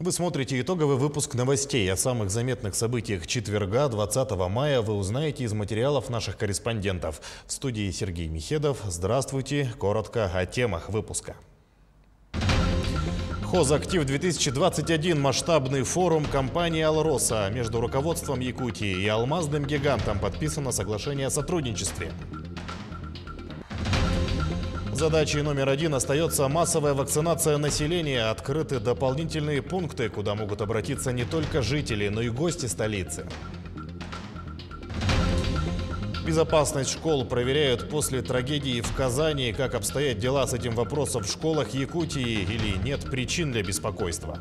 Вы смотрите итоговый выпуск новостей. О самых заметных событиях четверга, 20 мая, вы узнаете из материалов наших корреспондентов. В студии Сергей Михедов. Здравствуйте. Коротко о темах выпуска. Хозактив-2021 – масштабный форум компании «Алроса». Между руководством Якутии и алмазным гигантом подписано соглашение о сотрудничестве. Задачей номер один остается массовая вакцинация населения. Открыты дополнительные пункты, куда могут обратиться не только жители, но и гости столицы. Безопасность школ проверяют после трагедии в Казани. Как обстоят дела с этим вопросом в школах Якутии или нет причин для беспокойства?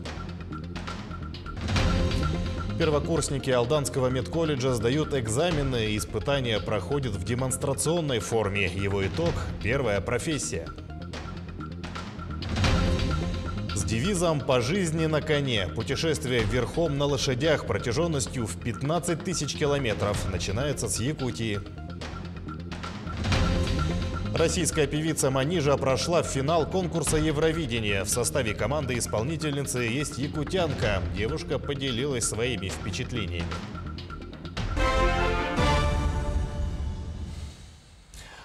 Первокурсники Алданского медколледжа сдают экзамены, и испытания проходят в демонстрационной форме. Его итог – первая профессия. С девизом «По жизни на коне» путешествие верхом на лошадях протяженностью в 15 тысяч километров начинается с Якутии. Российская певица Манижа прошла в финал конкурса Евровидения. В составе команды исполнительницы есть якутянка. Девушка поделилась своими впечатлениями.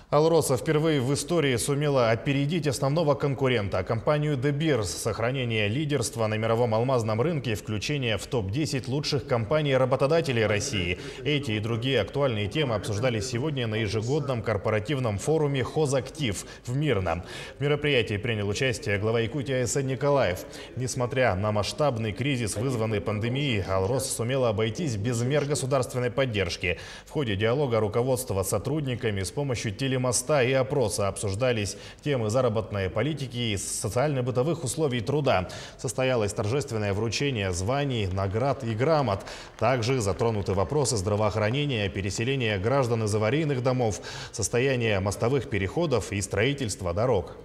«Алроса» впервые в истории сумела опередить основного конкурента – компанию De Beers. Сохранение лидерства на мировом алмазном рынке и включение в топ-10 лучших компаний-работодателей России. Эти и другие актуальные темы обсуждались сегодня на ежегодном корпоративном форуме «Хозактив» в Мирном. В мероприятии принял участие глава Якутии А.С.Н. Николаев. Несмотря на масштабный кризис, вызванный пандемией, «Алроса» сумела обойтись без мер государственной поддержки. В ходе диалога руководства с сотрудниками с помощью телемоста и опроса обсуждались темы заработной политики и социально-бытовых условий труда. Состоялось торжественное вручение званий, наград и грамот. Также затронуты вопросы здравоохранения, переселения граждан из аварийных домов, состояние мостовых переходов и строительства дорог.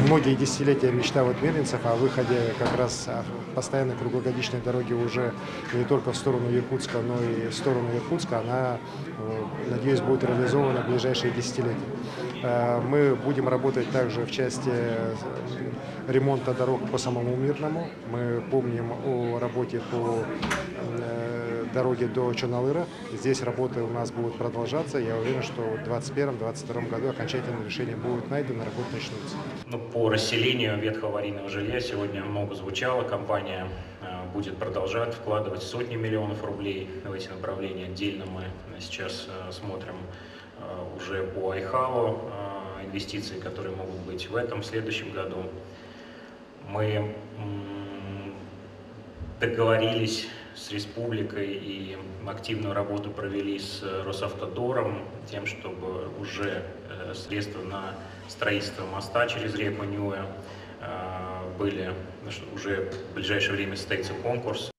Многие десятилетия мечтают мирнинцев о выходе как раз постоянной круглогодичной дороги уже не только в сторону Якутска, но и в сторону Иркутска. Она, надеюсь, будет реализована в ближайшие десятилетия. Мы будем работать также в части ремонта дорог по самому Мирному. Мы помним о работе по дороге до Чоналыра. Здесь работы у нас будут продолжаться. Я уверен, что в 2021-2022 году окончательное решение будет найдено, работы начнутся. По расселению ветхого аварийного жилья сегодня много звучало. Компания будет продолжать вкладывать сотни миллионов рублей в эти направления. Отдельно мы сейчас смотрим уже по Айхалу инвестиции, которые могут быть в этом, в следующем году. Мы договорились с республикой и активную работу провели с Росавтодором, тем, чтобы уже средства на строительство моста через реку Нюя были, уже в ближайшее время состоится конкурс.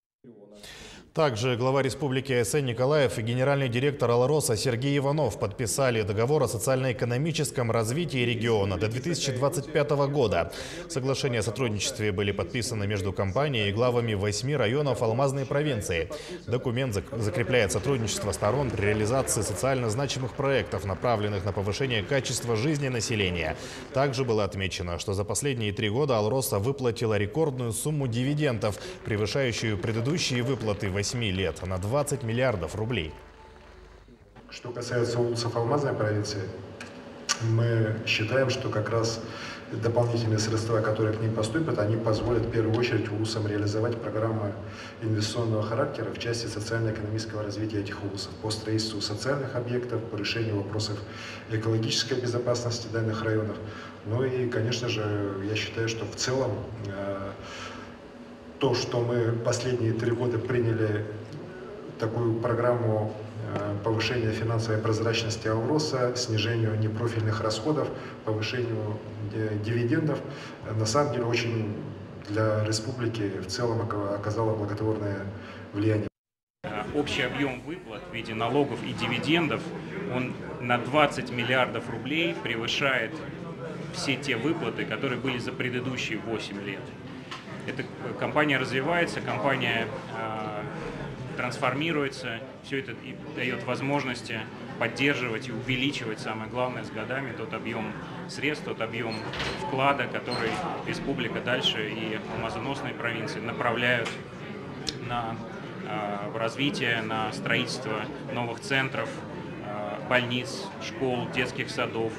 Также глава республики А.С.Н. Николаев и генеральный директор «Алроса» Сергей Иванов подписали договор о социально-экономическом развитии региона до 2025 года. Соглашения о сотрудничестве были подписаны между компанией и главами 8 районов алмазной провинции. Документ закрепляет сотрудничество сторон при реализации социально значимых проектов, направленных на повышение качества жизни населения. Также было отмечено, что за последние 3 года «Алроса» выплатила рекордную сумму дивидендов, превышающую предыдущие выплаты 8 лет, на 20 миллиардов рублей. Что касается улусов алмазной провинции, мы считаем, что как раз дополнительные средства, которые к ним поступят, они позволят в первую очередь улусам реализовать программы инвестиционного характера в части социально-экономического развития этих улусов по строительству социальных объектов, по решению вопросов экологической безопасности данных районов. Ну и, конечно же, я считаю, что в целом то, что мы последние 3 года приняли такую программу повышения финансовой прозрачности «Алроса», снижению непрофильных расходов, повышению дивидендов, на самом деле очень для республики в целом оказало благотворное влияние. Общий объем выплат в виде налогов и дивидендов, он на 20 миллиардов рублей превышает все те выплаты, которые были за предыдущие 8 лет. Эта компания развивается, компания трансформируется, все это дает возможности поддерживать и увеличивать, самое главное, с годами тот объем средств, тот объем вклада, который республика дальше и алмазоносные провинции направляют в развитие, на строительство новых центров, больниц, школ, детских садов.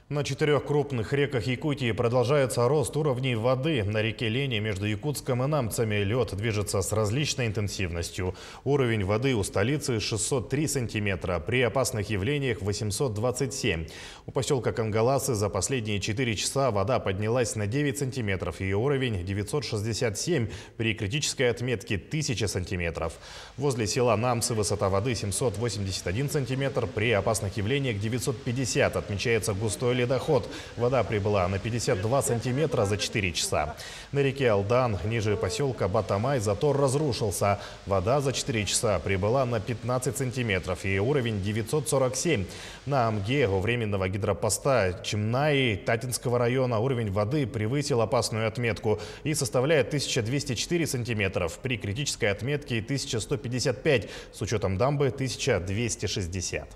На 4 крупных реках Якутии продолжается рост уровней воды. На реке Лени между Якутском и Намцами лед движется с различной интенсивностью. Уровень воды у столицы 603 сантиметра, при опасных явлениях 827. У поселка Кангаласы за последние 4 часа вода поднялась на 9 сантиметров. Ее уровень 967, при критической отметке 1000 сантиметров. Возле села Намцы высота воды 781 сантиметр, при опасных явлениях 950, отмечается густой ледоход. Вода прибыла на 52 сантиметра за 4 часа. На реке Алдан, ниже поселка Батамай, затор разрушился. Вода за 4 часа прибыла на 15 сантиметров. Ее уровень 947. На Амге у временного гидропоста Чимнаи Татинского района уровень воды превысил опасную отметку и составляет 1204 сантиметров. При критической отметке 1155, с учетом дамбы 1260.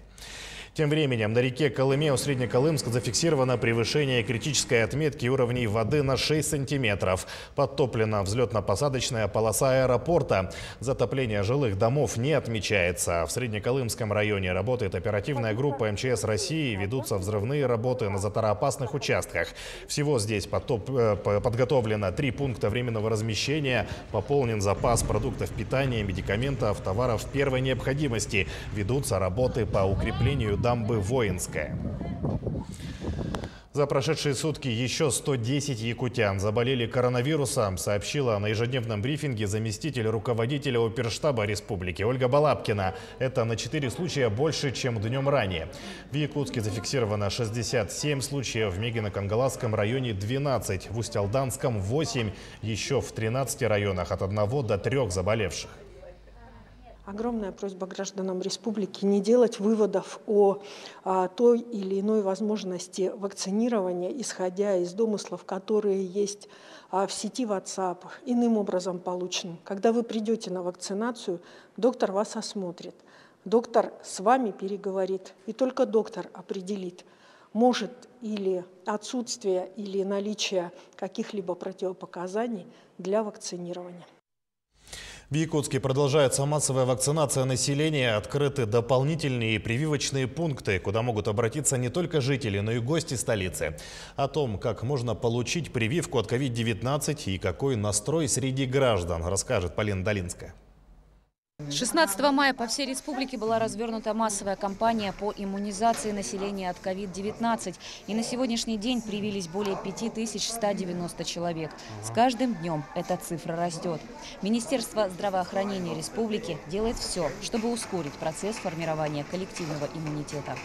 Тем временем на реке Колыме у Среднеколымска зафиксировано превышение критической отметки уровней воды на 6 сантиметров. Подтоплена взлетно-посадочная полоса аэропорта. Затопление жилых домов не отмечается. В Среднеколымском районе работает оперативная группа МЧС России. Ведутся взрывные работы на затороопасных участках. Всего здесь подготовлено 3 пункта временного размещения. Пополнен запас продуктов питания, медикаментов, товаров первой необходимости. Ведутся работы по укреплению дамбы Воинская. За прошедшие сутки еще 110 якутян заболели коронавирусом, сообщила на ежедневном брифинге заместитель руководителя оперштаба республики Ольга Балабкина. Это на 4 случая больше, чем днем ранее. В Якутске зафиксировано 67 случаев, в Мегино-Кангаласском районе 12, в Усть-Алданском 8, еще в 13 районах от 1 до 3 заболевших. Огромная просьба гражданам республики не делать выводов о той или иной возможности вакцинирования, исходя из домыслов, которые есть в сети WhatsApp, иным образом полученным. Когда вы придете на вакцинацию, доктор вас осмотрит, доктор с вами переговорит, и только доктор определит, может или отсутствие или наличие каких-либо противопоказаний для вакцинирования. В Якутске продолжается массовая вакцинация населения. Открыты дополнительные прививочные пункты, куда могут обратиться не только жители, но и гости столицы. О том, как можно получить прививку от COVID-19 и какой настрой среди граждан, расскажет Полина Долинская. 16 мая по всей республике была развернута массовая кампания по иммунизации населения от COVID-19. И на сегодняшний день привились более 5190 человек. С каждым днем эта цифра растет. Министерство здравоохранения республики делает все, чтобы ускорить процесс формирования коллективного иммунитета.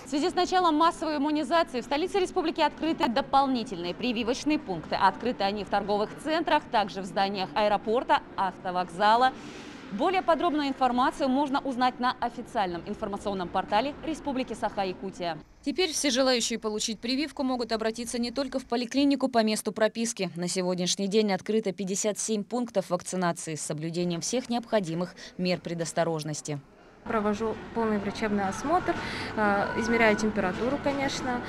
В связи с началом массовой иммунизации в столице республики открыты дополнительные прививочные пункты. Открыты они в торговых центрах, также в зданиях аэропорта, автовокзала. Более подробную информацию можно узнать на официальном информационном портале Республики Саха-Якутия. Теперь все желающие получить прививку могут обратиться не только в поликлинику по месту прописки. На сегодняшний день открыто 57 пунктов вакцинации с соблюдением всех необходимых мер предосторожности. Провожу полный врачебный осмотр, измеряю температуру, конечно,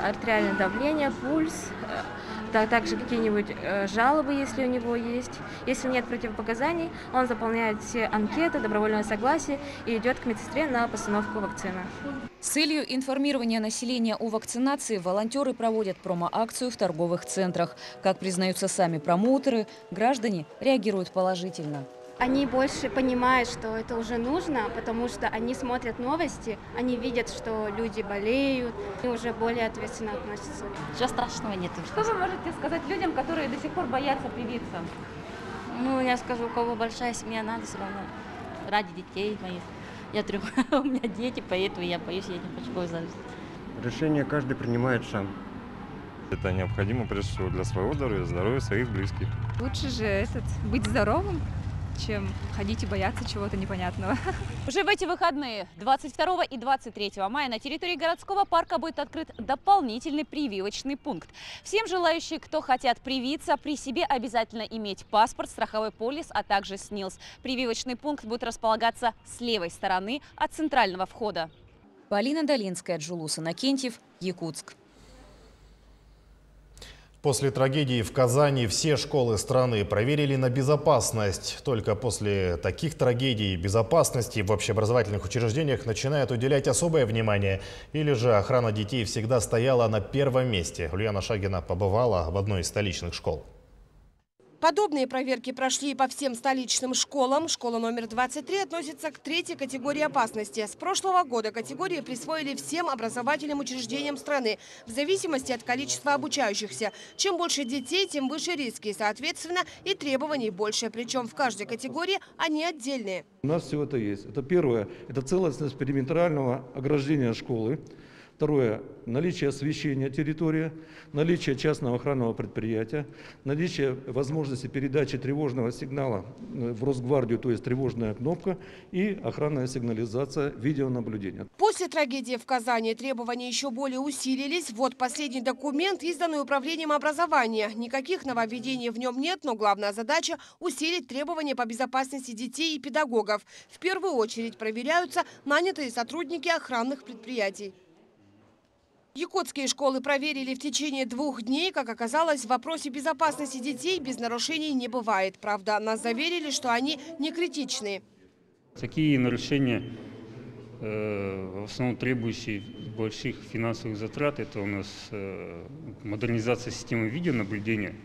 артериальное давление, пульс, также какие-нибудь жалобы, если у него есть. Если нет противопоказаний, он заполняет все анкеты, добровольное согласие и идет к медсестре на постановку вакцины. С целью информирования населения о вакцинации волонтеры проводят промо-акцию в торговых центрах. Как признаются сами промоутеры, граждане реагируют положительно. Они больше понимают, что это уже нужно, потому что они смотрят новости, они видят, что люди болеют, и уже более ответственно относятся. Ничего страшного нет. Что вы можете сказать людям, которые до сих пор боятся привиться? Ну, я скажу, у кого большая семья, надо все равно. Ради детей моих. Я 3, у меня дети, поэтому я боюсь, я не хочу зависеть. Решение каждый принимает сам. Это необходимо прежде всего для своего здоровья, здоровья своих близких. Лучше же быть здоровым, чем ходить и бояться чего-то непонятного. Уже в эти выходные, 22 и 23 мая, на территории городского парка будет открыт дополнительный прививочный пункт. Всем желающим, кто хотят привиться, при себе обязательно иметь паспорт, страховой полис, а также СНИЛС. Прививочный пункт будет располагаться с левой стороны от центрального входа. Полина Долинская, Джулус Иннокентьев, Якутск. После трагедии в Казани все школы страны проверили на безопасность. Только после таких трагедий безопасности в общеобразовательных учреждениях начинают уделять особое внимание. Или же охрана детей всегда стояла на первом месте. Ульяна Шагина побывала в одной из столичных школ. Подобные проверки прошли и по всем столичным школам. Школа номер 23 относится к третьей категории опасности. С прошлого года категории присвоили всем образовательным учреждениям страны в зависимости от количества обучающихся. Чем больше детей, тем выше риски. Соответственно, и требований больше. Причем в каждой категории они отдельные. У нас все это есть. Это первое. Это целостность периметрального ограждения школы. Второе – наличие освещения территории, наличие частного охранного предприятия, наличие возможности передачи тревожного сигнала в Росгвардию, то есть тревожная кнопка, и охранная сигнализация, видеонаблюдения. После трагедии в Казани требования еще более усилились. Вот последний документ, изданный Управлением образования. Никаких нововведений в нем нет, но главная задача – усилить требования по безопасности детей и педагогов. В первую очередь проверяются нанятые сотрудники охранных предприятий. Якутские школы проверили в течение 2 дней. Как оказалось, в вопросе безопасности детей без нарушений не бывает. Правда, нас заверили, что они не критичные. Такие нарушения, в основном требующие больших финансовых затрат, это у нас модернизация системы видеонаблюдения,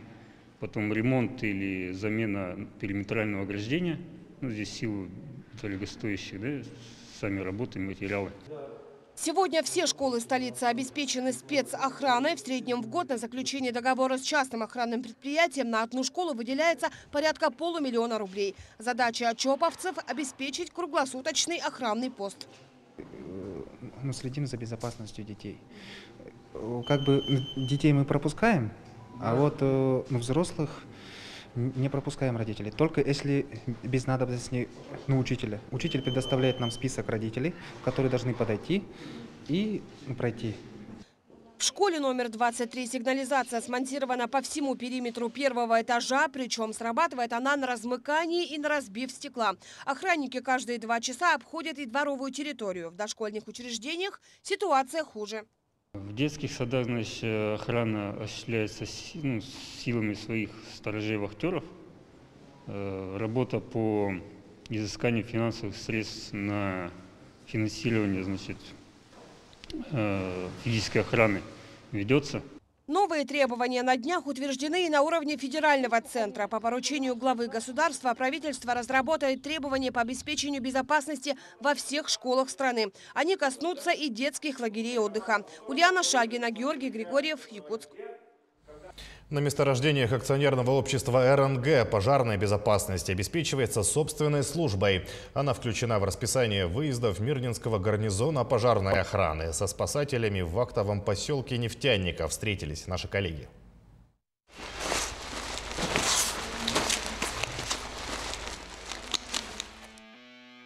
потом ремонт или замена периметрального ограждения. Ну, здесь силу дорогостоящих, да, сами работы, материалы. Сегодня все школы столицы обеспечены спецохраной. В среднем в год на заключение договора с частным охранным предприятием на одну школу выделяется порядка 500 000 рублей. Задача чоповцев – обеспечить круглосуточный охранный пост. Мы следим за безопасностью детей. Как бы детей мы пропускаем, а вот взрослых не пропускаем родителей. Только если без надобности учителя. Учитель предоставляет нам список родителей, которые должны подойти и пройти. В школе номер 23 сигнализация смонтирована по всему периметру первого этажа, причем срабатывает она на размыкании и на разбив стекла. Охранники каждые 2 часа обходят и дворовую территорию. В дошкольных учреждениях ситуация хуже. В детских садах, значит, охрана осуществляется силами своих сторожей-вахтеров. Работа по изысканию финансовых средств на финансирование, значит, физической охраны ведется. Новые требования на днях утверждены и на уровне федерального центра. По поручению главы государства правительство разработает требования по обеспечению безопасности во всех школах страны. Они коснутся и детских лагерей отдыха. Ульяна Шагина, Георгий Григорьев, Якутск. На месторождениях акционерного общества РНГ пожарная безопасность обеспечивается собственной службой. Она включена в расписание выездов Мирнинского гарнизона пожарной охраны. Со спасателями в актовом поселке Нефтяника встретились наши коллеги.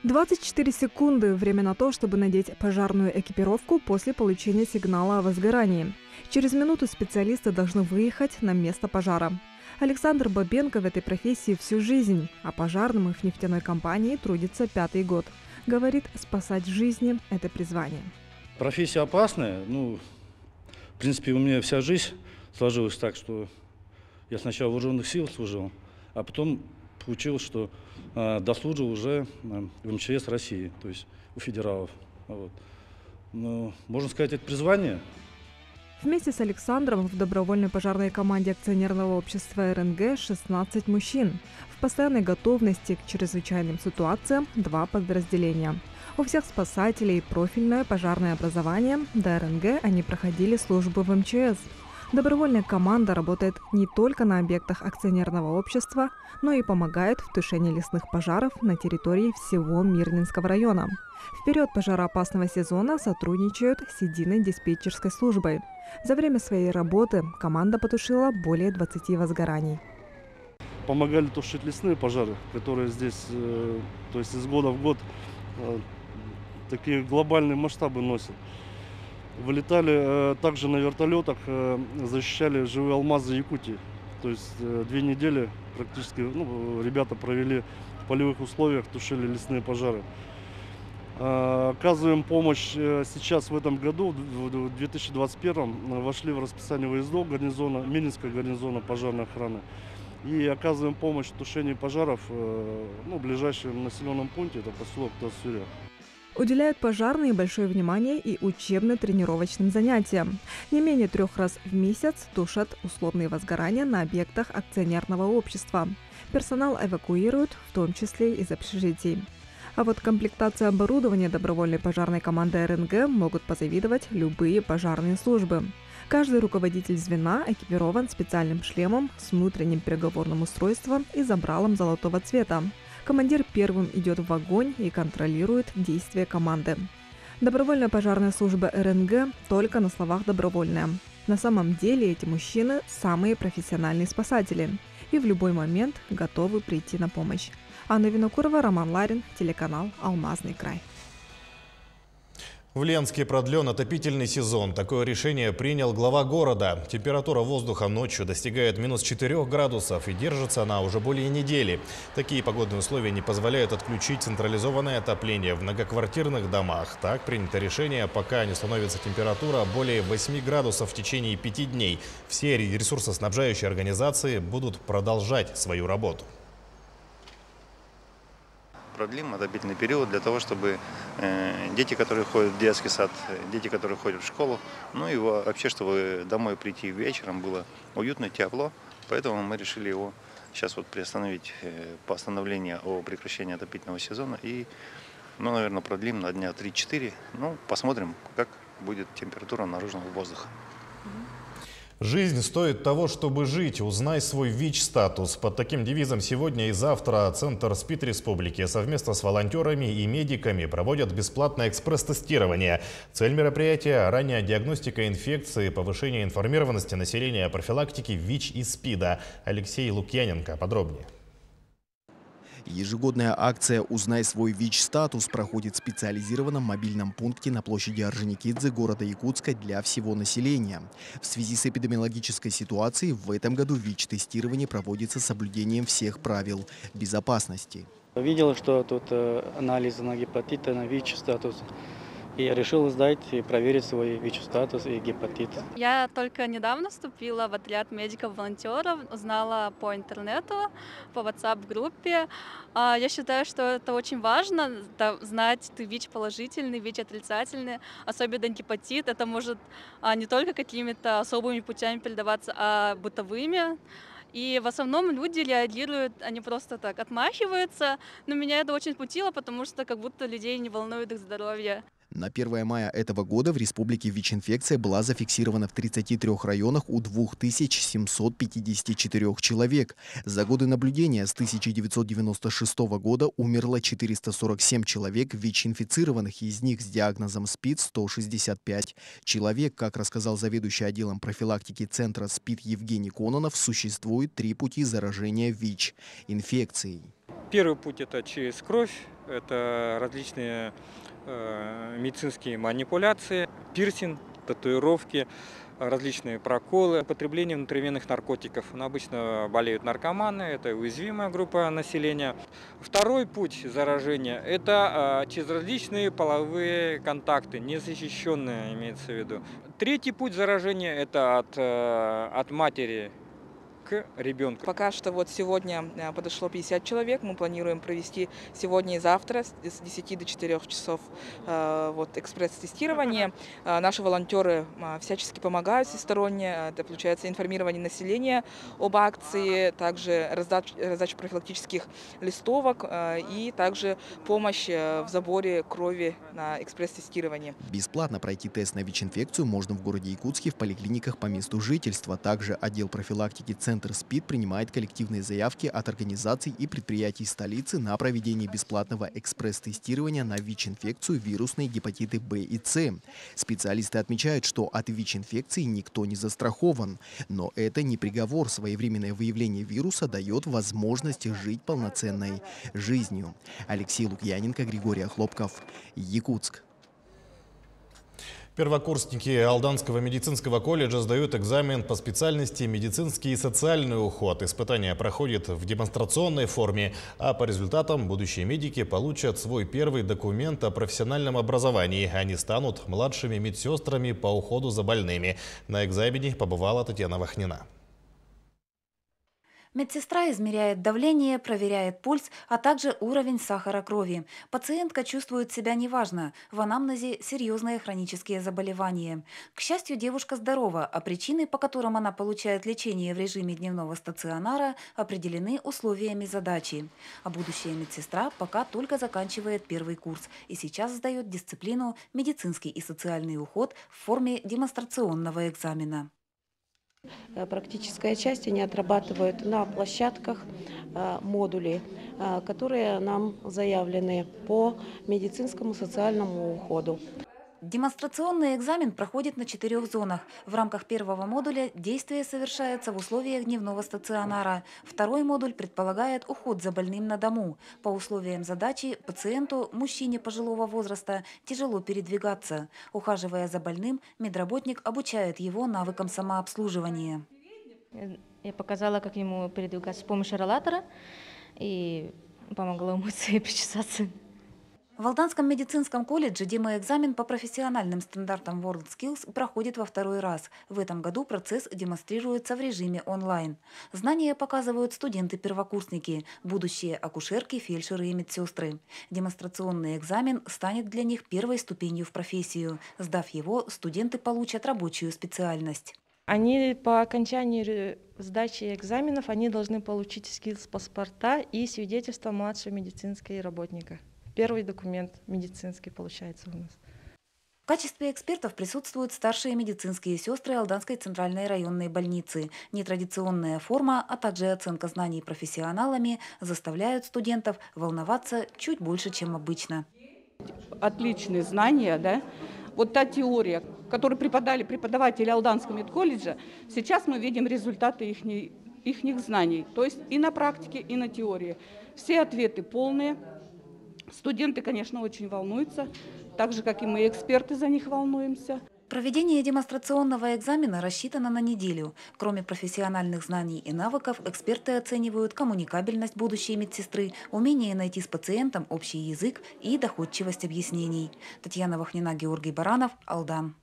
«24 секунды – время на то, чтобы надеть пожарную экипировку после получения сигнала о возгорании. Через минуту специалисты должны выехать на место пожара. Александр Бабенко в этой профессии всю жизнь, а пожарным в нефтяной компании трудится 5-й год. Говорит, спасать жизни – это призвание. Профессия опасная. В принципе, у меня вся жизнь сложилась так, что я сначала в вооруженных силах служил, а потом получилось, что дослужил уже в МЧС России, то есть у федералов. Вот. Но, можно сказать, это призвание. Вместе с Александром в добровольной пожарной команде акционерного общества РНГ 16 мужчин. В постоянной готовности к чрезвычайным ситуациям 2 подразделения. У всех спасателей профильное пожарное образование. До РНГ они проходили службу в МЧС. Добровольная команда работает не только на объектах акционерного общества, но и помогает в тушении лесных пожаров на территории всего Мирнинского района. В период пожароопасного сезона сотрудничают с единой диспетчерской службой. За время своей работы команда потушила более 20 возгораний. Помогали тушить лесные пожары, которые здесь, то есть из года в год такие глобальные масштабы носят. Вылетали также на вертолетах, защищали живые алмазы Якутии. То есть 2 недели практически ребята провели в полевых условиях, тушили лесные пожары. Оказываем помощь сейчас в этом году, в 2021 вошли в расписание выездов гарнизона, Мининского гарнизона пожарной охраны. И оказываем помощь в тушении пожаров в ближайшем населенном пункте, это поселок Тасюря. Уделяют пожарные большое внимание и учебно-тренировочным занятиям. Не менее 3 раз в месяц тушат условные возгорания на объектах акционерного общества. Персонал эвакуируют, в том числе из общежитий. А вот комплектация оборудования добровольной пожарной команды РНГ могут позавидовать любые пожарные службы. Каждый руководитель звена экипирован специальным шлемом с внутренним переговорным устройством и забралом золотого цвета. Командир первым идет в огонь и контролирует действия команды. Добровольная пожарная служба РНГ только на словах добровольная. На самом деле эти мужчины – самые профессиональные спасатели и в любой момент готовы прийти на помощь. Анна Винокурова, Роман Ларин, телеканал «Алмазный край». В Ленске продлен отопительный сезон. Такое решение принял глава города. Температура воздуха ночью достигает -4 градусов и держится она уже более недели. Такие погодные условия не позволяют отключить централизованное отопление в многоквартирных домах. Так принято решение, пока не становится температура более 8 градусов в течение 5 дней. Все ресурсоснабжающие организации будут продолжать свою работу. Продлим отопительный период для того, чтобы дети, которые ходят в детский сад, дети, которые ходят в школу, ну и вообще, чтобы домой прийти вечером было уютно, тепло. Поэтому мы решили его сейчас приостановить, постановление о прекращении отопительного сезона. И, наверное, продлим на дня 3-4. Посмотрим, как будет температура наружного воздуха. Жизнь стоит того, чтобы жить. Узнай свой ВИЧ-статус. Под таким девизом сегодня и завтра Центр СПИД Республики совместно с волонтерами и медиками проводят бесплатное экспресс-тестирование. Цель мероприятия – ранняя диагностика инфекции, повышение информированности населения о профилактике ВИЧ и СПИДа. Алексей Лукьяненко подробнее. Ежегодная акция «Узнай свой ВИЧ-статус» проходит в специализированном мобильном пункте на площади Орджоникидзе города Якутска для всего населения. В связи с эпидемиологической ситуацией в этом году ВИЧ-тестирование проводится с соблюдением всех правил безопасности. Видел, что тут анализы на гепатит, на ВИЧ-статус. И я решил сдать и проверить свой ВИЧ-статус и гепатит. Я только недавно вступила в отряд медиков-волонтеров, узнала по интернету, по WhatsApp-группе. Я считаю, что это очень важно, знать, ты ВИЧ-положительный, ВИЧ-отрицательный, особенно гепатит. Это может не только какими-то особыми путями передаваться, а бытовыми. И в основном люди реагируют, они просто так отмахиваются. Но меня это очень смутило, потому что как будто людей не волнует их здоровье. На 1 мая этого года в республике ВИЧ-инфекция была зафиксирована в 33 районах у 2754 человек. За годы наблюдения с 1996 года умерло 447 человек ВИЧ-инфицированных, из них с диагнозом СПИД 165 человек. Как рассказал заведующий отделом профилактики Центра СПИД Евгений Кононов, существует 3 пути заражения ВИЧ-инфекцией. Первый путь – это через кровь, это различные медицинские манипуляции, пирсинг, татуировки, различные проколы, употребление внутривенных наркотиков. Обычно болеют наркоманы, это уязвимая группа населения. Второй путь заражения – это через различные половые контакты, незащищенные имеется в виду. Третий путь заражения – это от матери к ребенку. Пока что сегодня подошло 50 человек. Мы планируем провести сегодня и завтра с 10 до 4 часов экспресс-тестирование. Наши волонтеры всячески помогают всесторонне. Это получается информирование населения об акции, также раздача профилактических листовок и также помощь в заборе крови на экспресс-тестирование. Бесплатно пройти тест на ВИЧ-инфекцию можно в городе Якутске в поликлиниках по месту жительства. Также отдел профилактики Центр СПИД принимает коллективные заявки от организаций и предприятий столицы на проведение бесплатного экспресс-тестирования на ВИЧ-инфекцию, вирусные гепатиты В и С. Специалисты отмечают, что от ВИЧ-инфекции никто не застрахован. Но это не приговор. Своевременное выявление вируса дает возможность жить полноценной жизнью. Алексей Лукьяненко, Григорий Хлопков, Якутск. Первокурсники Алданского медицинского колледжа сдают экзамен по специальности медицинский и социальный уход. Испытания проходят в демонстрационной форме, а по результатам будущие медики получат свой первый документ о профессиональном образовании. Они станут младшими медсестрами по уходу за больными. На экзамене побывала Татьяна Вахнина. Медсестра измеряет давление, проверяет пульс, а также уровень сахара крови. Пациентка чувствует себя неважно. В анамнезе серьезные хронические заболевания. К счастью, девушка здорова, а причины, по которым она получает лечение в режиме дневного стационара, определены условиями задачи. А будущая медсестра пока только заканчивает первый курс и сейчас сдает дисциплину «Медицинский и социальный уход» в форме демонстрационного экзамена. Практическая часть они отрабатывают на площадках модулей, которые нам заявлены по медицинскому социальному уходу. Демонстрационный экзамен проходит на 4 зонах. В рамках первого модуля действие совершается в условиях дневного стационара. Второй модуль предполагает уход за больным на дому. По условиям задачи пациенту, мужчине пожилого возраста, тяжело передвигаться. Ухаживая за больным, медработник обучает его навыкам самообслуживания. Я показала, как ему передвигаться с помощью роллатора и помогла умыться и причесаться. В Алданском медицинском колледже демоэкзамен по профессиональным стандартам WorldSkills проходит во второй раз. В этом году процесс демонстрируется в режиме онлайн. Знания показывают студенты-первокурсники, будущие акушерки, фельдшеры и медсестры. Демонстрационный экзамен станет для них первой ступенью в профессию. Сдав его, студенты получат рабочую специальность. Они по окончании сдачи экзаменов они должны получить скиллс-паспорта и свидетельство младшего медицинского работника. Первый документ медицинский получается у нас. В качестве экспертов присутствуют старшие медицинские сестры Алданской центральной районной больницы. Нетрадиционная форма, а также оценка знаний профессионалами заставляют студентов волноваться чуть больше, чем обычно. Отличные знания, да? Вот та теория, которую преподали преподаватели Алданского медколледжа, сейчас мы видим результаты их знаний. То есть и на практике, и на теории. Все ответы полные. Студенты, конечно, очень волнуются, так же, как и мы, эксперты, за них волнуемся. Проведение демонстрационного экзамена рассчитано на неделю. Кроме профессиональных знаний и навыков, эксперты оценивают коммуникабельность будущей медсестры, умение найти с пациентом общий язык и доходчивость объяснений. Татьяна Вахнина, Георгий Баранов, Алдан.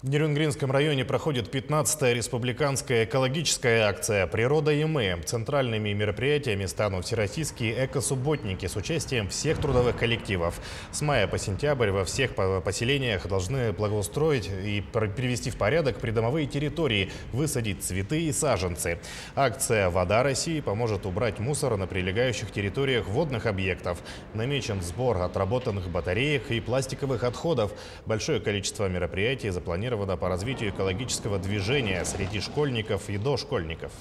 В Нерюнгринском районе проходит 15-я республиканская экологическая акция «Природа и мы». Центральными мероприятиями станут всероссийские эко-субботники с участием всех трудовых коллективов. С мая по сентябрь во всех поселениях должны благоустроить и привести в порядок придомовые территории, высадить цветы и саженцы. Акция «Вода России» поможет убрать мусор на прилегающих территориях водных объектов. Намечен сбор отработанных батареек и пластиковых отходов. Большое количество мероприятий запланировано по развитию экологического движения среди школьников и дошкольников.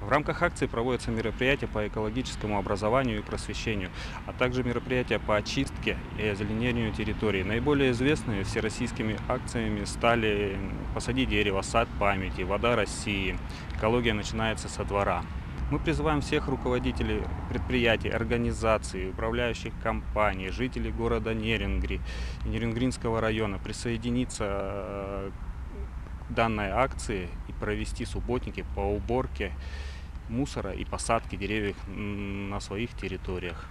В рамках акции проводятся мероприятия по экологическому образованию и просвещению, а также мероприятия по очистке и озеленению территорий. Наиболее известными всероссийскими акциями стали «Посади дерево», «Сад памяти», «Вода России», «Экология начинается со двора». Мы призываем всех руководителей предприятий, организаций, управляющих компаний, жителей города Нерюнгри и Нерюнгринского района присоединиться к данной акции и провести субботники по уборке мусора и посадке деревьев на своих территориях.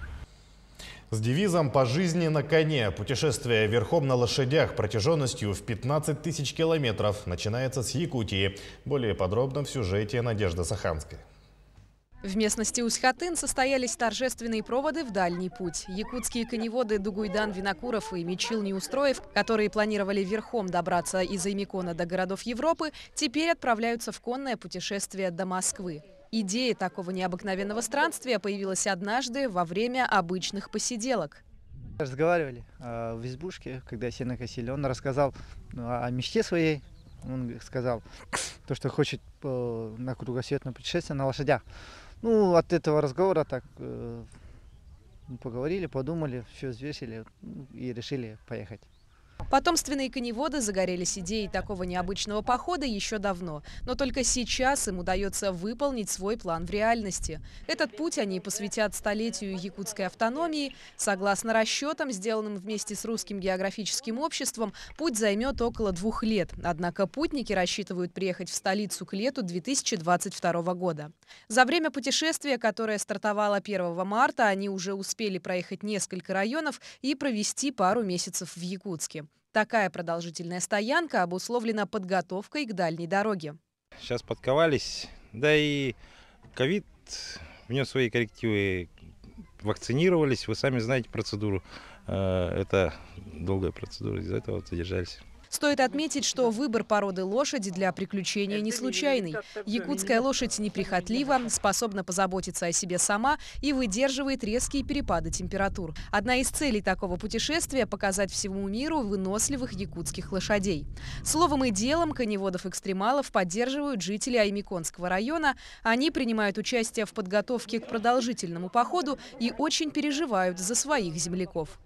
С девизом «По жизни на коне» путешествие верхом на лошадях протяженностью в 15 тысяч километров начинается с Якутии. Более подробно в сюжете Надежды Саханской. В местности Усть-Хатын состоялись торжественные проводы в дальний путь. Якутские коневоды Дугуйдан Винокуров и Мичил Неустроев, которые планировали верхом добраться из Аймикона до городов Европы, теперь отправляются в конное путешествие до Москвы. Идея такого необыкновенного странствия появилась однажды во время обычных посиделок. Разговаривали в избушке, когда сено косили. Он рассказал о мечте своей. Он сказал, что хочет на кругосветное путешествие на лошадях. Ну, от этого разговора так поговорили, подумали, все взвесили и решили поехать. Потомственные коневоды загорелись идеей такого необычного похода еще давно. Но только сейчас им удается выполнить свой план в реальности. Этот путь они посвятят столетию якутской автономии. Согласно расчетам, сделанным вместе с Русским географическим обществом, путь займет около 2 лет. Однако путники рассчитывают приехать в столицу к лету 2022 года. За время путешествия, которое стартовало 1 марта, они уже успели проехать несколько районов и провести пару месяцев в Якутске. Такая продолжительная стоянка обусловлена подготовкой к дальней дороге. Сейчас подковались, да и ковид внес свои коррективы, вакцинировались, вы сами знаете процедуру. Это долгая процедура, из-за этого задержались. Стоит отметить, что выбор породы лошади для приключения не случайный. Якутская лошадь неприхотлива, способна позаботиться о себе сама и выдерживает резкие перепады температур. Одна из целей такого путешествия – показать всему миру выносливых якутских лошадей. Словом и делом коневодов-экстремалов поддерживают жители Аймиконского района. Они принимают участие в подготовке к продолжительному походу и очень переживают за своих земляков.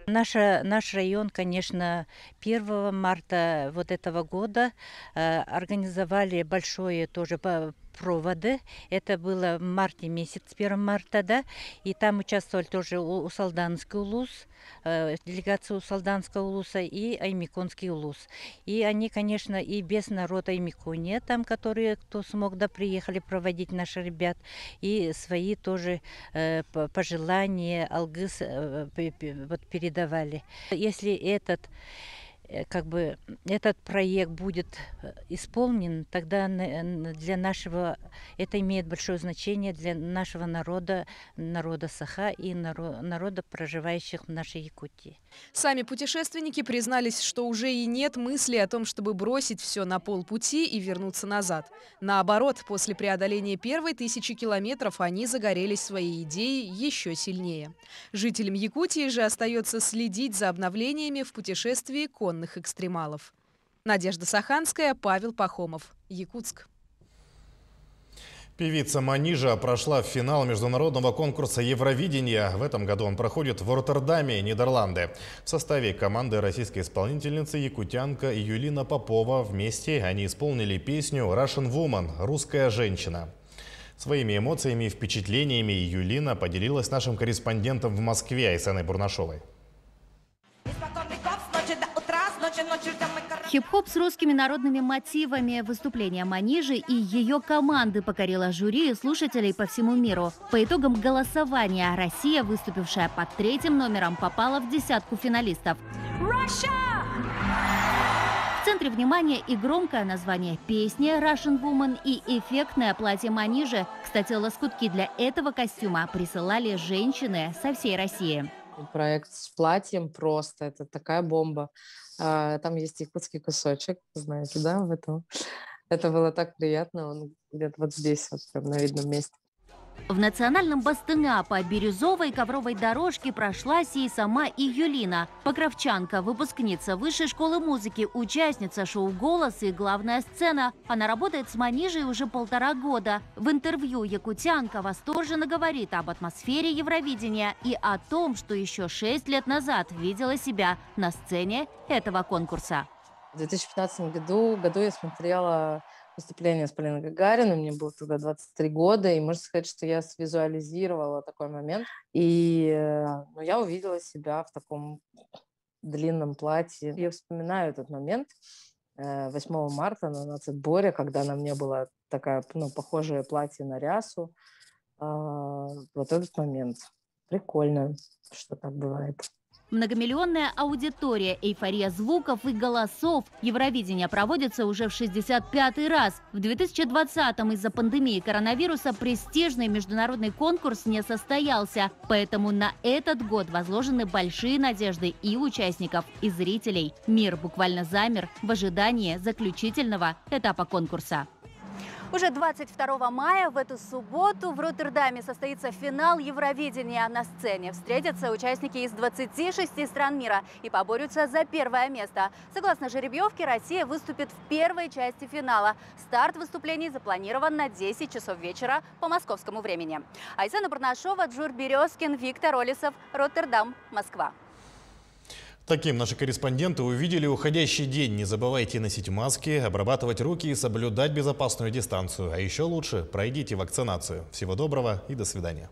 Наш район, конечно, 1 марта вот этого года организовали большое тоже проводы. Это было в марте месяц, 1 марта, да, и там участвовали тоже Усалданский улус, делегация Усалданского улуса и Аймиконский улус. И они, конечно, и без народа Аймикония, там, которые, кто смог, да, приехали проводить наших ребят, и свои тоже пожелания, алгыс вот передавали. Если этот проект будет исполнен, тогда для нашего, это имеет большое значение для нашего народа Саха и народа, проживающих в нашей Якутии. Сами путешественники признались, что уже и нет мысли о том, чтобы бросить все на полпути и вернуться назад. Наоборот, после преодоления первой 1000 километров они загорелись своей идеей еще сильнее. Жителям Якутии же остается следить за обновлениями в путешествии конных экстремалов. Надежда Саханская, Павел Пахомов, Якутск. Певица Манижа прошла в финал международного конкурса Евровидения. В этом году он проходит в Роттердаме, Нидерланды. В составе команды российской исполнительницы якутянка Юлина Попова. Вместе они исполнили песню «Russian Woman» – «Русская женщина». Своими эмоциями и впечатлениями Юлина поделилась с нашим корреспондентом в Москве Айсеной Бурнашовой. Хип-хоп с русскими народными мотивами. Выступление Манижи и ее команды покорило жюри и слушателей по всему миру. По итогам голосования Россия, выступившая под 3-м номером, попала в 10 финалистов. В центре внимания и громкое название песни «Russian Woman» и эффектное платье Манижи. Кстати, лоскутки для этого костюма присылали женщины со всей России. Проект с платьем просто, это такая бомба. Там есть якутский кусочек, знаете, да, в этом. Это было так приятно, он где-то вот здесь, вот прям на видном месте. В национальном Бастыня по бирюзовой ковровой дорожке прошлась и сама Юлина. Покровчанка, выпускница Высшей школы музыки, участница шоу «Голос» и «Главная сцена». Она работает с Манижей уже 1,5 года. В интервью якутянка восторженно говорит об атмосфере Евровидения и о том, что еще 6 лет назад видела себя на сцене этого конкурса. В 2015 году я смотрела выступление с Полиной Гагариной, мне было тогда 23 года, и можно сказать, что я свизуализировала такой момент. И я увидела себя в таком длинном платье. Я вспоминаю этот момент 8 марта на нацотборе, когда на мне было такое похожее платье на рясу. Вот этот момент. Прикольно, что так бывает. Многомиллионная аудитория, эйфория звуков и голосов. Евровидение проводится уже в 65-й раз. В 2020-м из-за пандемии коронавируса престижный международный конкурс не состоялся. Поэтому на этот год возложены большие надежды и участников, и зрителей. Мир буквально замер в ожидании заключительного этапа конкурса. Уже 22 мая в эту субботу в Роттердаме состоится финал Евровидения. На сцене встретятся участники из 26 стран мира и поборются за первое место. Согласно жеребьевке, Россия выступит в первой части финала. Старт выступлений запланирован на 10 часов вечера по московскому времени. Айсена Бурнашова, Джур Березкин, Виктор Олесов, Роттердам, Москва. Таким наши корреспонденты увидели уходящий день. Не забывайте носить маски, обрабатывать руки и соблюдать безопасную дистанцию. А еще лучше пройдите вакцинацию. Всего доброго и до свидания.